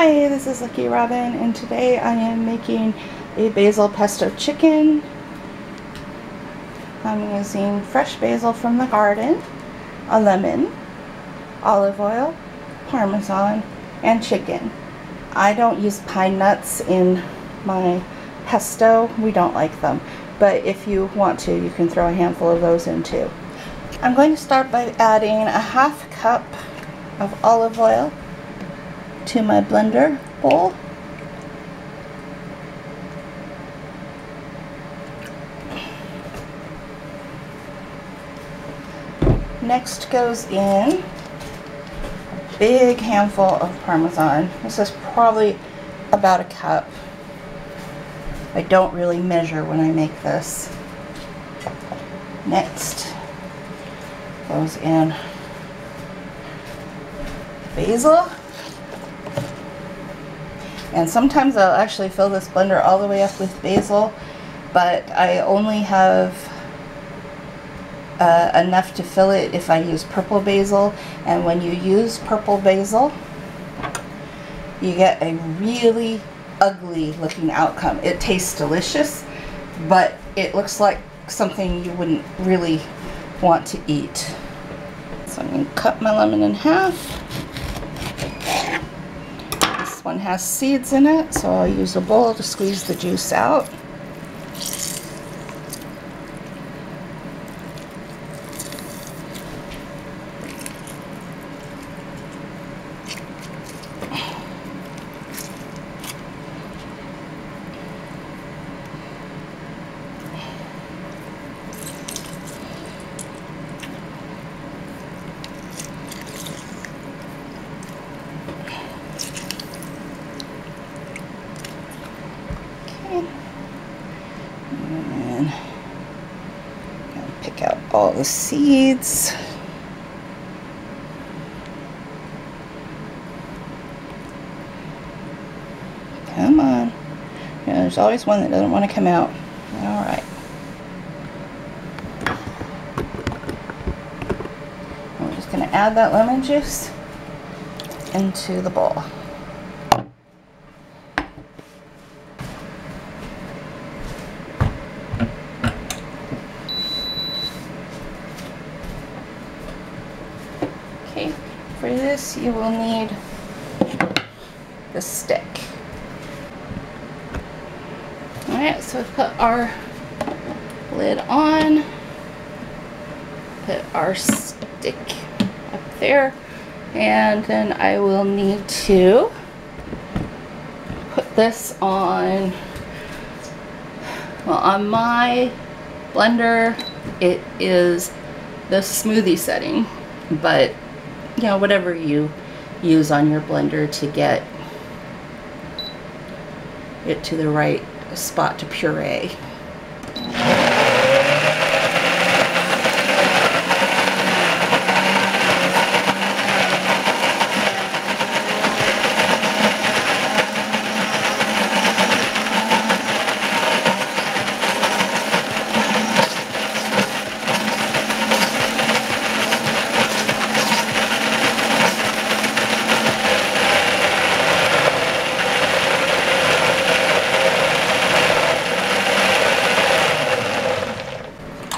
Hi, this is Lucky Robin, and today I am making a basil pesto chicken. I'm using fresh basil from the garden, a lemon, olive oil, Parmesan, and chicken. I don't use pine nuts in my pesto. We don't like them, but if you want to, you can throw a handful of those in too. I'm going to start by adding a half cup of olive oil to my blender bowl. Next goes in a big handful of Parmesan. This is probably about a cup. I don't really measure when I make this. Next goes in basil. And sometimes I'll actually fill this blender all the way up with basil, but I only have enough to fill it if I use purple basil. And when you use purple basil, you get a really ugly looking outcome. It tastes delicious, but it looks like something you wouldn't really want to eat. So I'm going to cut my lemon in half. This one has seeds in it, so I'll use a bowl to squeeze the juice out. And pick out all the seeds. Come on. Yeah, there's always one that doesn't want to come out. All right. I'm just going to add that lemon juice into the bowl. Okay, for this you will need the stick. Alright, so we put our lid on, put our stick up there, and then I will need to put this on, well, on my blender it is the smoothie setting, but you know, whatever you use on your blender to get it to the right spot to puree.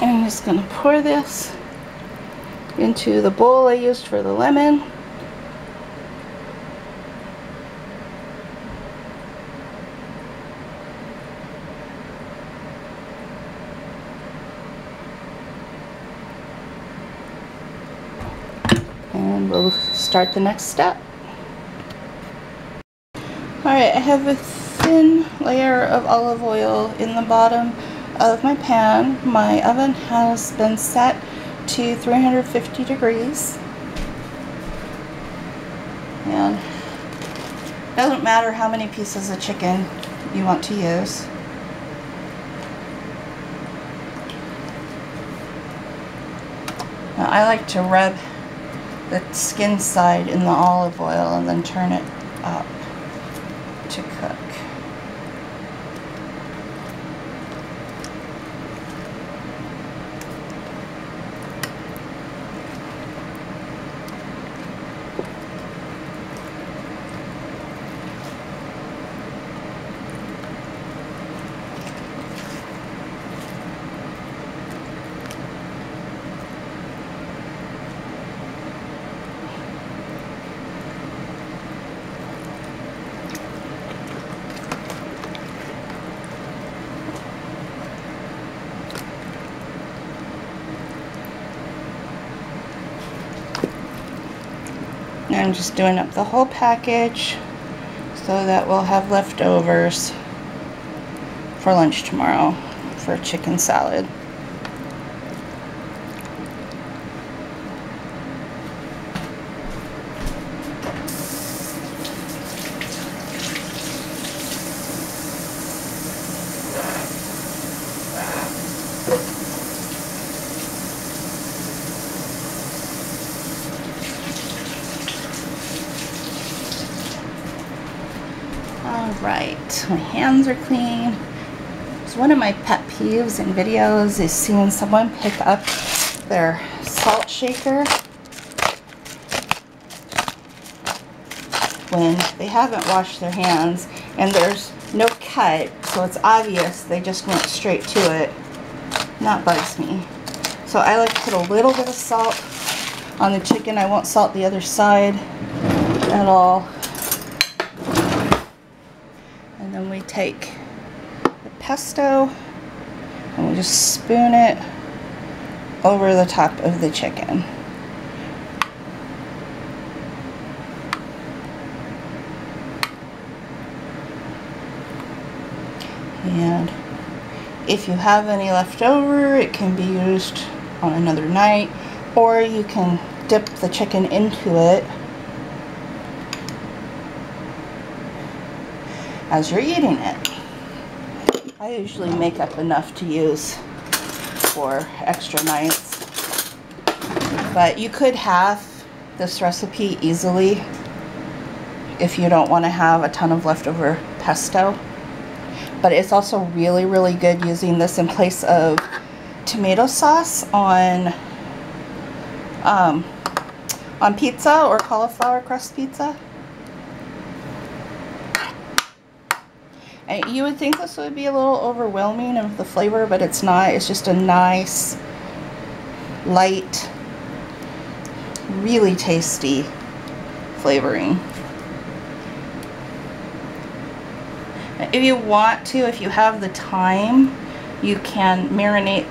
And I'm just going to pour this into the bowl I used for the lemon. And we'll start the next step. Alright, I have a thin layer of olive oil in the bottom of my pan. My oven has been set to 350 degrees, and it doesn't matter how many pieces of chicken you want to use. Now, I like to rub the skin side in the olive oil and then turn it up to cook. I'm just doing up the whole package so that we'll have leftovers for lunch tomorrow for chicken salad. Alright, my hands are clean. So one of my pet peeves in videos is seeing someone pick up their salt shaker when they haven't washed their hands and there's no cut, so it's obvious they just went straight to it. And that bugs me. So I like to put a little bit of salt on the chicken. I won't salt the other side at all. And then we take the pesto and we just spoon it over the top of the chicken. And if you have any left over, it can be used on another night, or you can dip the chicken into it as you're eating it. I usually make up enough to use for extra nights, but you could have this recipe easily if you don't want to have a ton of leftover pesto. But it's also really, really good using this in place of tomato sauce on pizza or cauliflower crust pizza. And you would think this would be a little overwhelming of the flavor, but it's not. It's just a nice, light, really tasty flavoring. If you want to, if you have the time, you can marinate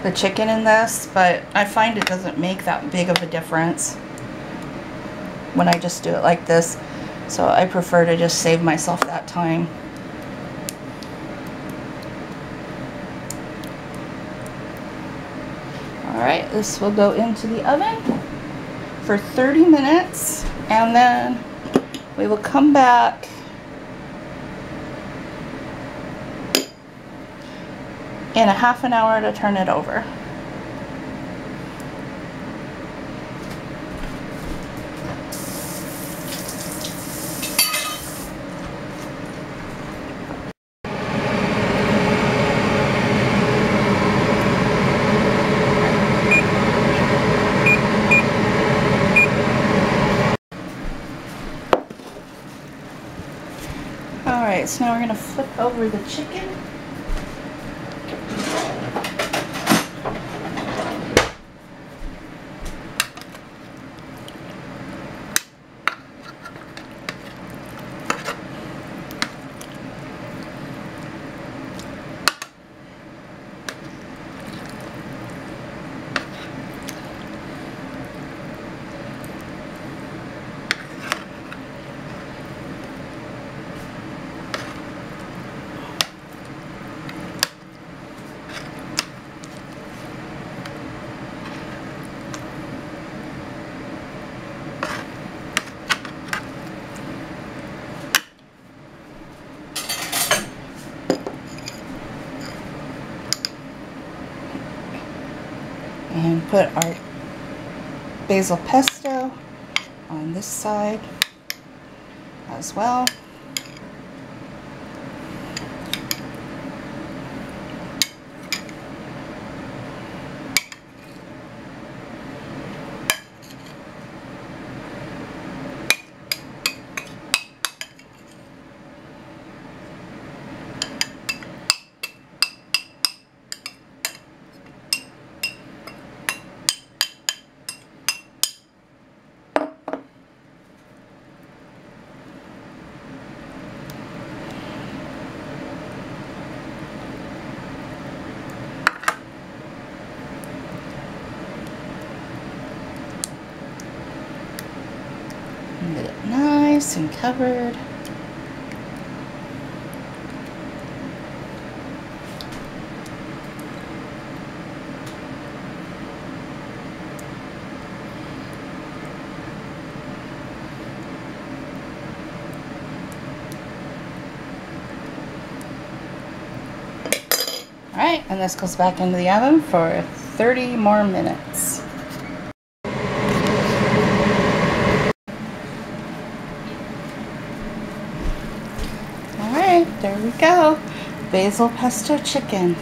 the chicken in this, but I find it doesn't make that big of a difference when I just do it like this. So I prefer to just save myself that time. Alright, this will go into the oven for 30 minutes, and then we will come back in a half an hour to turn it over. Alright, so now we're going to flip over the chicken. And put our basil pesto on this side as well. nice and covered. Alright, and this goes back into the oven for 30 more minutes. Alright, there we go. Basil pesto chicken.